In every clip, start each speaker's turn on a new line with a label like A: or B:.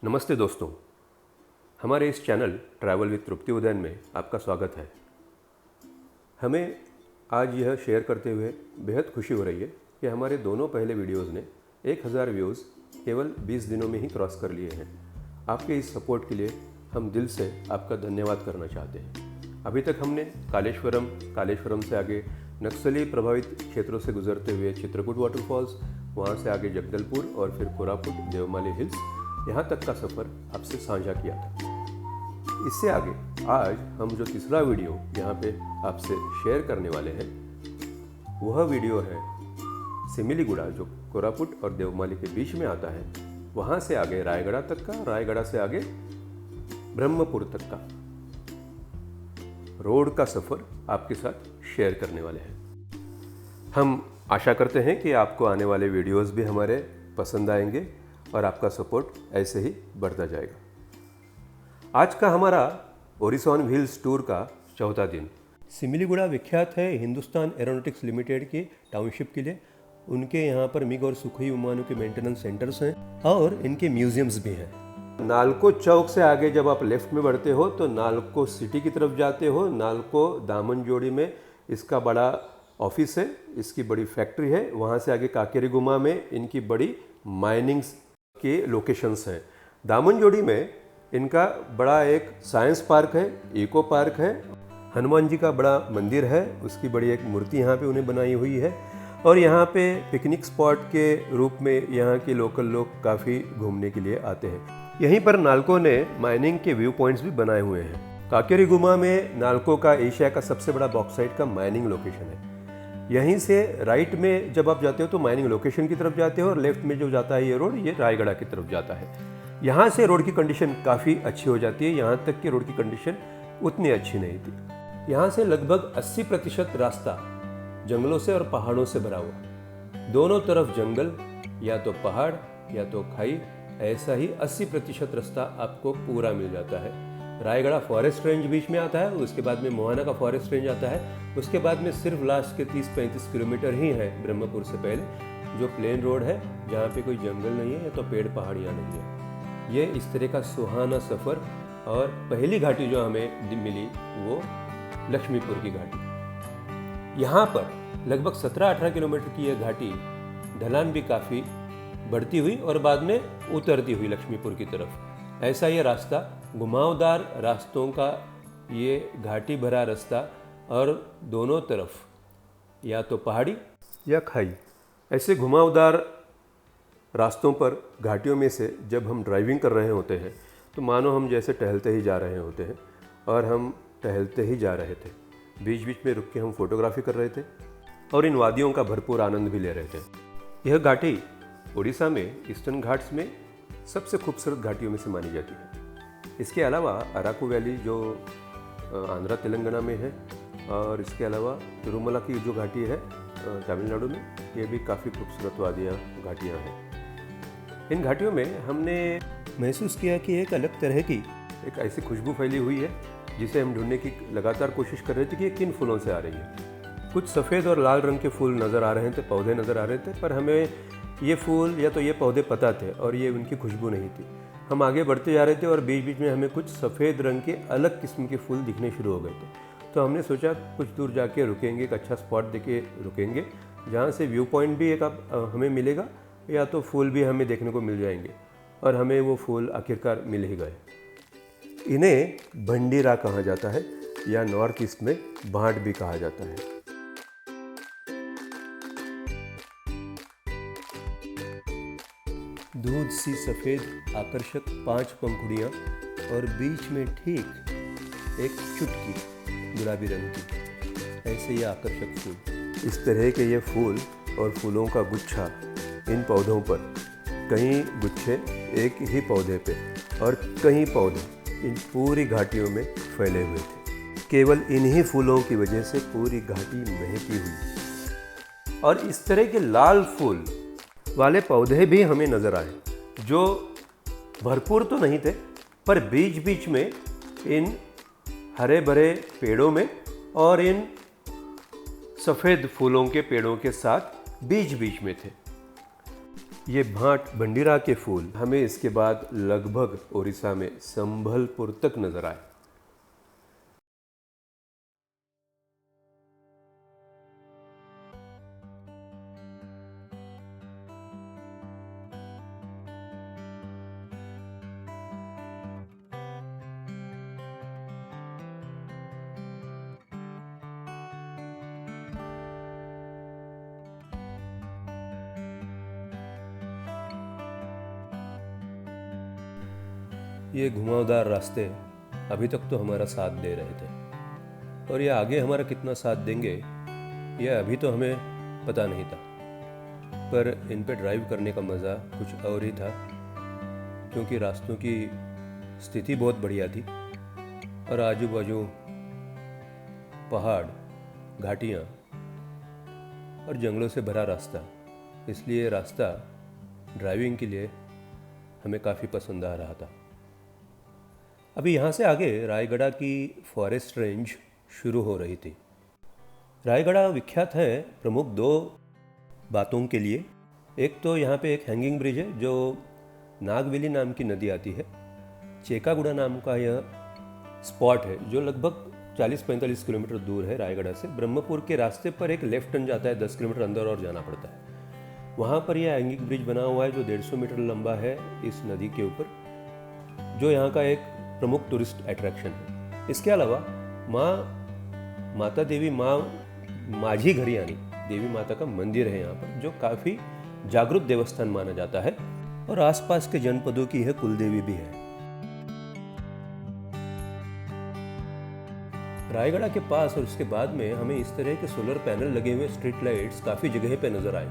A: नमस्ते दोस्तों, हमारे इस चैनल ट्रैवल विद तृप्ति उदयन में आपका स्वागत है। हमें आज यह शेयर करते हुए बेहद खुशी हो रही है कि हमारे दोनों पहले वीडियोज़ ने 1000 व्यूज़ केवल 20 दिनों में ही क्रॉस कर लिए हैं। आपके इस सपोर्ट के लिए हम दिल से आपका धन्यवाद करना चाहते हैं। अभी तक हमने कालेश्वरम से आगे नक्सली प्रभावित क्षेत्रों से गुजरते हुए चित्रकूट वाटरफॉल्स, वहाँ से आगे जगदलपुर और फिर कोरापुट देवमाली हिल्स, यहाँ तक का सफ़र आपसे साझा किया था। इससे आगे आज हम जो तीसरा वीडियो यहाँ पे आपसे शेयर करने वाले हैं वह वीडियो है सिमिलीगुड़ा, जो कोरापुट और देवमाली के बीच में आता है। वहाँ से आगे रायगढ़ तक का, रायगढ़ से आगे ब्रह्मपुर तक का रोड का सफ़र आपके साथ शेयर करने वाले हैं। हम आशा करते हैं कि आपको आने वाले वीडियोस भी हमारे पसंद आएंगे और आपका सपोर्ट ऐसे ही बढ़ता जाएगा। आज का हमारा ओरिसा ऑन व्हील्स टूर का चौथा दिन। सिमिलीगुड़ा विख्यात है हिंदुस्तान एरोनॉटिक्स लिमिटेड की टाउनशिप के लिए। उनके यहाँ पर मिग और सुखोई विमानों के मेंटेनेंस सेंटर्स हैं और इनके म्यूजियम्स भी हैं। नालको चौक से आगे जब आप लेफ्ट में बढ़ते हो तो नालको सिटी की तरफ जाते हो। नालको दामनजोड़ी में इसका बड़ा ऑफिस है, इसकी बड़ी फैक्ट्री है। वहाँ से आगे काकेरीगुमा में इनकी बड़ी माइनिंग्स के लोकेशंस हैं। दामनजोड़ी में इनका बड़ा एक साइंस पार्क है, इको पार्क है, हनुमान जी का बड़ा मंदिर है, उसकी बड़ी एक मूर्ति यहाँ पे उन्हें बनाई हुई है। और यहाँ पे पिकनिक स्पॉट के रूप में यहाँ के लोकल लोग काफ़ी घूमने के लिए आते हैं। यहीं पर नालको ने माइनिंग के व्यू पॉइंट्स भी बनाए हुए हैं। काकेरीगुमा में नालको का एशिया का सबसे बड़ा बॉक्साइट का माइनिंग लोकेशन है। यहीं से राइट में जब आप जाते हो तो माइनिंग लोकेशन की तरफ जाते हो और लेफ्ट में जो जाता है ये रोड, ये रायगढ़ की तरफ जाता है। यहाँ से रोड की कंडीशन काफ़ी अच्छी हो जाती है। यहाँ तक की रोड की कंडीशन उतनी अच्छी नहीं थी। यहाँ से लगभग 80% रास्ता जंगलों से और पहाड़ों से भरा हुआ। दोनों तरफ जंगल, या तो पहाड़ या तो खाई, ऐसा ही 80% रास्ता आपको पूरा मिल जाता है। रायगढ़ फॉरेस्ट रेंज बीच में आता है, उसके बाद में मोहाना का फॉरेस्ट रेंज आता है, उसके बाद में सिर्फ लास्ट के 30-35 किलोमीटर ही है ब्रह्मपुर से पहले जो प्लेन रोड है, जहाँ पे कोई जंगल नहीं है या तो पेड़ पहाड़ियाँ नहीं है। ये इस तरह का सुहाना सफ़र। और पहली घाटी जो हमें मिली वो लक्ष्मीपुर की घाटी। यहाँ पर लगभग 17-18 किलोमीटर की यह घाटी ढलान भी काफ़ी बढ़ती हुई और बाद में उतरती हुई लक्ष्मीपुर की तरफ। ऐसा ये रास्ता, घुमावदार रास्तों का ये घाटी भरा रास्ता, और दोनों तरफ या तो पहाड़ी या खाई। ऐसे घुमावदार रास्तों पर, घाटियों में से जब हम ड्राइविंग कर रहे होते हैं तो मानो हम जैसे टहलते ही जा रहे होते हैं। और हम टहलते ही जा रहे थे, बीच बीच में रुक के हम फोटोग्राफी कर रहे थे और इन वादियों का भरपूर आनंद भी ले रहे थे। यह घाटी उड़ीसा में ईस्टर्न घाट्स में सबसे खूबसूरत घाटियों में से मानी जाती है। इसके अलावा अराकू वैली जो आंध्रा तेलंगाना में है, और इसके अलावा तिरुमला की जो घाटी है तमिलनाडु में, ये भी काफ़ी खूबसूरत वादियाँ घाटियाँ हैं। इन घाटियों में हमने महसूस किया कि एक अलग तरह की एक ऐसी खुशबू फैली हुई है जिसे हम ढूंढने की लगातार कोशिश कर रहे थे कि ये किन फूलों से आ रही है। कुछ सफ़ेद और लाल रंग के फूल नज़र आ रहे थे, पौधे नज़र आ रहे थे, पर हमें ये फूल या तो ये पौधे पता थे और ये उनकी खुशबू नहीं थी। हम आगे बढ़ते जा रहे थे और बीच बीच में हमें कुछ सफ़ेद रंग के अलग किस्म के फूल दिखने शुरू हो गए थे। तो हमने सोचा कुछ दूर जाके रुकेंगे, एक अच्छा स्पॉट देके रुकेंगे जहाँ से व्यू पॉइंट भी एक हमें मिलेगा या तो फूल भी हमें देखने को मिल जाएंगे। और हमें वो फूल आखिरकार मिल ही गए। इन्हें भंडीरा कहा जाता है या नॉर्थ ईस्ट में भाट भी कहा जाता है। दूध सी सफ़ेद आकर्षक 5 पंखुड़ियाँ और बीच में ठीक एक चुटकी गुलाबी रंग की, ऐसे ये आकर्षक फूल। इस तरह के ये फूल और फूलों का गुच्छा इन पौधों पर, कई गुच्छे एक ही पौधे पे और कई पौधे इन पूरी घाटियों में फैले हुए थे। केवल इन्हीं फूलों की वजह से पूरी घाटी महकी हुई। और इस तरह के लाल फूल वाले पौधे भी हमें नज़र आए, जो भरपूर तो नहीं थे पर बीच बीच में इन हरे भरे पेड़ों में और इन सफ़ेद फूलों के पेड़ों के साथ बीच बीच में थे। ये भाट बंडीरा के फूल हमें इसके बाद लगभग उड़ीसा में संभलपुर तक नजर आए। ये घुमावदार रास्ते अभी तक तो हमारा साथ दे रहे थे, और ये आगे हमारा कितना साथ देंगे ये अभी तो हमें पता नहीं था। पर इन पे ड्राइव करने का मज़ा कुछ और ही था, क्योंकि रास्तों की स्थिति बहुत बढ़िया थी और आजू बाजू पहाड़, घाटियाँ और जंगलों से भरा रास्ता, इसलिए रास्ता ड्राइविंग के लिए हमें काफ़ी पसंद आ रहा था। अभी यहाँ से आगे रायगढ़ की फॉरेस्ट रेंज शुरू हो रही थी। रायगढ़ विख्यात है प्रमुख दो बातों के लिए। एक तो यहाँ पे एक हैंगिंग ब्रिज है जो नागवेली नाम की नदी आती है। चेकागुड़ा नाम का यह स्पॉट है जो लगभग 40-45 किलोमीटर दूर है रायगढ़ से। ब्रह्मपुर के रास्ते पर एक लेफ्ट टर्न जाता है, 10 किलोमीटर अंदर और जाना पड़ता है। वहाँ पर यह हैंगिंग ब्रिज बना हुआ है जो 150 मीटर लंबा है इस नदी के ऊपर, जो यहाँ का एक प्रमुख टूरिस्ट अट्रैक्शन है। इसके अलावा माता देवी माझी घरियानी देवी माता का मंदिर है यहाँ पर, जो काफ़ी जागृत देवस्थान माना जाता है और आसपास के जनपदों की यह कुलदेवी भी है। रायगढ़ के पास और उसके बाद में हमें इस तरह के सोलर पैनल लगे हुए स्ट्रीट लाइट्स काफ़ी जगह पे नजर आए,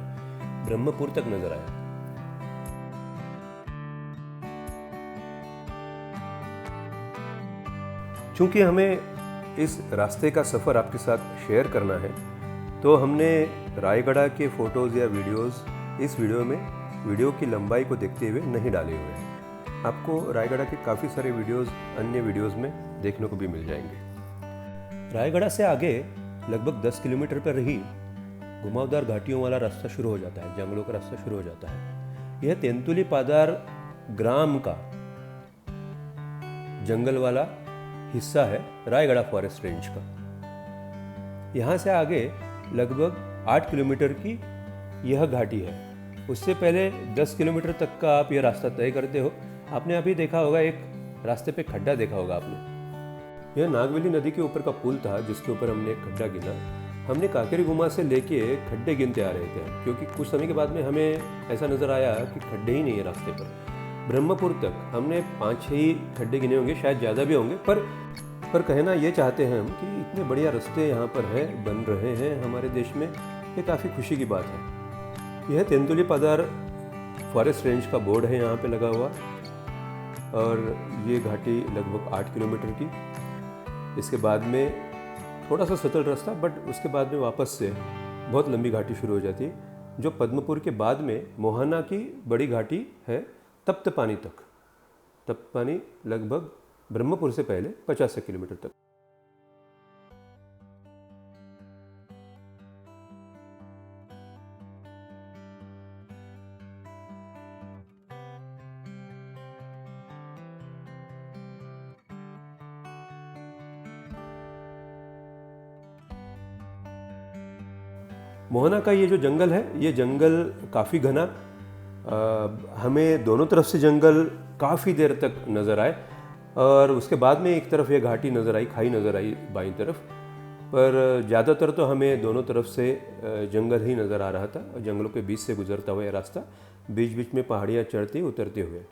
A: ब्रह्मपुर तक नजर आए। चूँकि हमें इस रास्ते का सफ़र आपके साथ शेयर करना है, तो हमने रायगढ़ के फ़ोटोज़ या वीडियोज़ इस वीडियो की लंबाई को देखते हुए नहीं डाले हुए हैं। आपको रायगढ़ के काफ़ी सारे वीडियोज़ अन्य वीडियोज़ में देखने को भी मिल जाएंगे। रायगढ़ से आगे लगभग 10 किलोमीटर पर ही घुमावदार घाटियों वाला रास्ता शुरू हो जाता है, जंगलों का रास्ता शुरू हो जाता है। यह तेंतुली पादार ग्राम का जंगल वाला हिस्सा है रायगढ़ फॉरेस्ट रेंज का। यहाँ से आगे लगभग 8 किलोमीटर की यह घाटी है। उससे पहले 10 किलोमीटर तक का आप यह रास्ता तय करते हो। आपने अभी देखा होगा, एक रास्ते पे खड्डा देखा होगा आपने। यह नागवेली नदी के ऊपर का पुल था जिसके ऊपर हमने एक खड्डा गिना। हमने काकेरी गुमा से लेके खड्डे गिनते आ रहे थे, क्योंकि कुछ समय के बाद में हमें ऐसा नज़र आया कि खड्डे ही नहीं है रास्ते पर। ब्रह्मपुर तक हमने 5-6 ही खड्डे गिने होंगे, शायद ज़्यादा भी होंगे, पर कहना ये चाहते हैं हम कि इतने बढ़िया रास्ते यहाँ पर है, बन रहे हैं हमारे देश में, ये काफ़ी खुशी की बात है। यह तेंतुली पादार फॉरेस्ट रेंज का बोर्ड है यहाँ पे लगा हुआ, और ये घाटी लगभग 8 किलोमीटर की। इसके बाद में थोड़ा सा सतल रास्ता, बट उसके बाद में वापस से बहुत लंबी घाटी शुरू हो जाती है, जो पद्मपुर के बाद में मोहना की बड़ी घाटी है तप्तपानी तक। तप्तपानी लगभग ब्रह्मपुर से पहले 50 किलोमीटर तक। मोहना का ये जो जंगल है, ये जंगल काफ़ी घना, हमें दोनों तरफ से जंगल काफ़ी देर तक नज़र आए, और उसके बाद में एक तरफ ये घाटी नज़र आई, खाई नज़र आई बाईं तरफ, पर ज़्यादातर तो हमें दोनों तरफ से जंगल ही नज़र आ रहा था। जंगलों के बीच से गुजरता हुआ ये रास्ता, बीच बीच में पहाड़ियाँ चढ़ते उतरते हुए।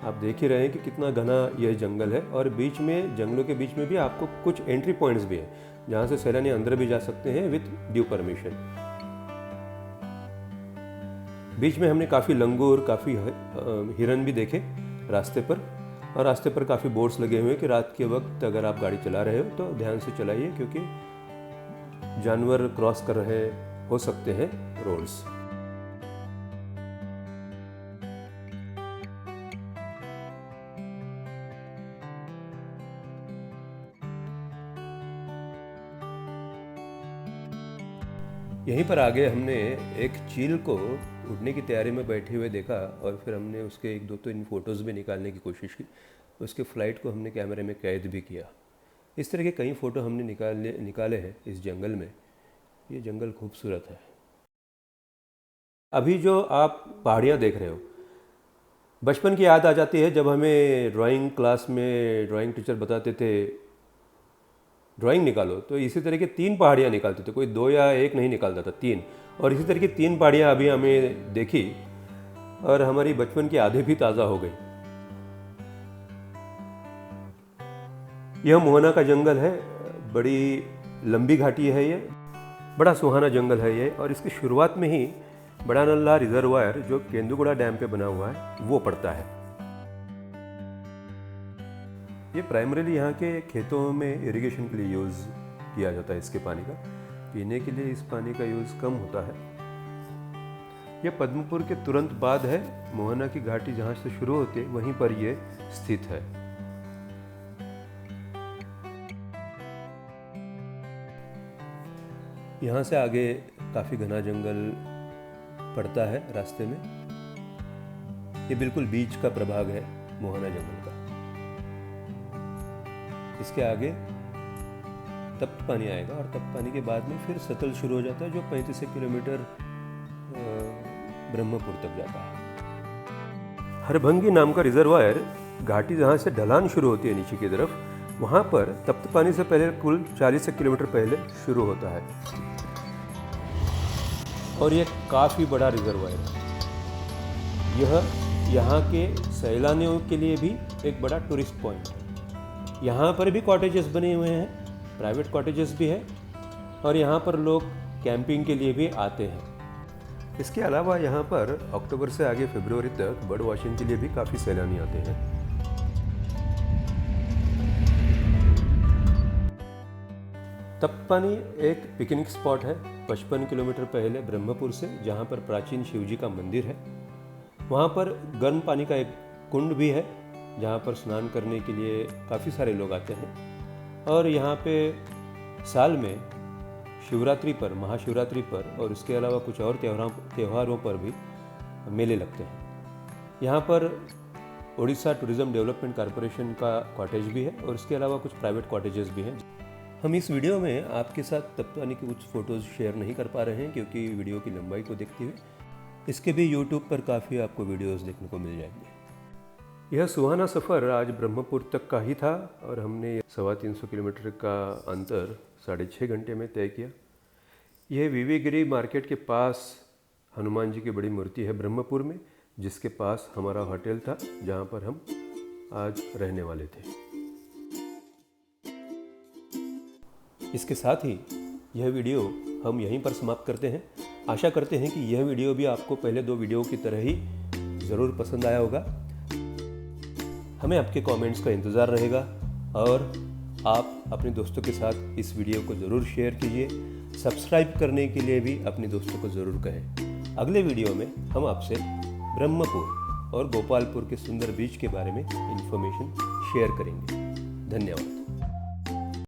A: आप देख ही रहे हैं कि कितना घना यह जंगल है, और बीच में जंगलों के बीच में भी आपको कुछ एंट्री पॉइंट्स भी हैं जहाँ से सैलानी अंदर भी जा सकते हैं विद ड्यू परमिशन। बीच में हमने काफ़ी लंगूर, काफ़ी हिरन भी देखे रास्ते पर, और रास्ते पर काफ़ी बोर्ड्स लगे हुए हैं कि रात के वक्त अगर आप गाड़ी चला रहे हो तो ध्यान से चलाइए, क्योंकि जानवर क्रॉस कर रहे हो सकते हैं रोड्स। यहीं पर आगे हमने एक चील को उड़ने की तैयारी में बैठे हुए देखा और फिर हमने उसके एक दो तो इन फ़ोटोज़ भी निकालने की कोशिश की। उसके फ़्लाइट को हमने कैमरे में कैद भी किया। इस तरह के कई फ़ोटो हमने निकाले हैं इस जंगल में। ये जंगल खूबसूरत है। अभी जो आप पहाड़ियाँ देख रहे हो, बचपन की याद आ जाती है जब हमें ड्राइंग क्लास में ड्राइंग टीचर बताते थे ड्राइंग निकालो, तो इसी तरह की 3 पहाड़ियाँ निकालते थे। कोई 2 या 1 नहीं निकालता था, 3। और इसी तरह की 3 पहाड़ियाँ अभी हमें देखी और हमारी बचपन की यादें भी ताज़ा हो गई। यह मोहना का जंगल है, बड़ी लंबी घाटी है ये, बड़ा सुहाना जंगल है ये। और इसकी शुरुआत में ही बड़ा नल्ला रिजर्वायर जो केंदुगुड़ा डैम पे बना हुआ है वो पड़ता है। ये प्राइमरीली यहाँ के खेतों में इरिगेशन के लिए यूज़ किया जाता है। इसके पानी का पीने के लिए इस पानी का यूज़ कम होता है। ये पद्मपुर के तुरंत बाद है। मोहना की घाटी जहाँ से शुरू होती है वहीं पर ये स्थित है। यहाँ से आगे काफ़ी घना जंगल पड़ता है रास्ते में। ये बिल्कुल बीच का प्रभाग है मोहना जंगल का। इसके आगे तप्त पानी आएगा और तप्त पानी के बाद में फिर सतल शुरू हो जाता है जो 35 किलोमीटर ब्रह्मपुर तक जाता है। हरभंगी नाम का रिजर्वायर घाटी जहाँ से ढलान शुरू होती है नीचे की तरफ, वहाँ पर तप्त पानी से पहले कुल 40 किलोमीटर पहले शुरू होता है। और ये काफ़ी बड़ा रिजर्वायर है। यह यहाँ के सैलानियों के लिए भी एक बड़ा टूरिस्ट पॉइंट है। यहाँ पर भी कॉटेजेस बने हुए हैं, प्राइवेट कॉटेजेस भी है और यहाँ पर लोग कैंपिंग के लिए भी आते हैं। इसके अलावा यहाँ पर अक्टूबर से आगे फरवरी तक बर्ड वॉचिंग के लिए भी काफ़ी सैलानी आते हैं। तप्त पानी एक पिकनिक स्पॉट है 55 किलोमीटर पहले ब्रह्मपुर से, जहाँ पर प्राचीन शिवजी का मंदिर है। वहाँ पर गर्म पानी का एक कुंड भी है जहाँ पर स्नान करने के लिए काफ़ी सारे लोग आते हैं। और यहाँ पे साल में शिवरात्रि पर, महाशिवरात्रि पर और इसके अलावा कुछ और त्योहारों पर भी मेले लगते हैं। यहाँ पर उड़ीसा टूरिज़्म डेवलपमेंट कॉरपोरेशन का कॉटेज भी है और इसके अलावा कुछ प्राइवेट कॉटेजेस भी हैं। हम इस वीडियो में आपके साथ तप्त पानी की कुछ फ़ोटोज़ शेयर नहीं कर पा रहे हैं क्योंकि वीडियो की लंबाई को देखते हुए इसके भी यूट्यूब पर काफ़ी आपको वीडियोस देखने को मिल जाएंगे। यह सुहाना सफ़र आज ब्रह्मपुर तक का ही था और हमने 350 किलोमीटर का अंतर 6.5 घंटे में तय किया। यह वीवीगिरी मार्केट के पास हनुमान जी की बड़ी मूर्ति है ब्रह्मपुर में, जिसके पास हमारा होटल था जहाँ पर हम आज रहने वाले थे। इसके साथ ही यह वीडियो हम यहीं पर समाप्त करते हैं। आशा करते हैं कि यह वीडियो भी आपको पहले 2 वीडियो की तरह ही ज़रूर पसंद आया होगा। हमें आपके कमेंट्स का इंतज़ार रहेगा और आप अपने दोस्तों के साथ इस वीडियो को ज़रूर शेयर कीजिए। सब्सक्राइब करने के लिए भी अपने दोस्तों को ज़रूर कहें। अगले वीडियो में हम आपसे ब्रह्मपुर और गोपालपुर के सुंदर बीच के बारे में इंफॉर्मेशन शेयर करेंगे। धन्यवाद।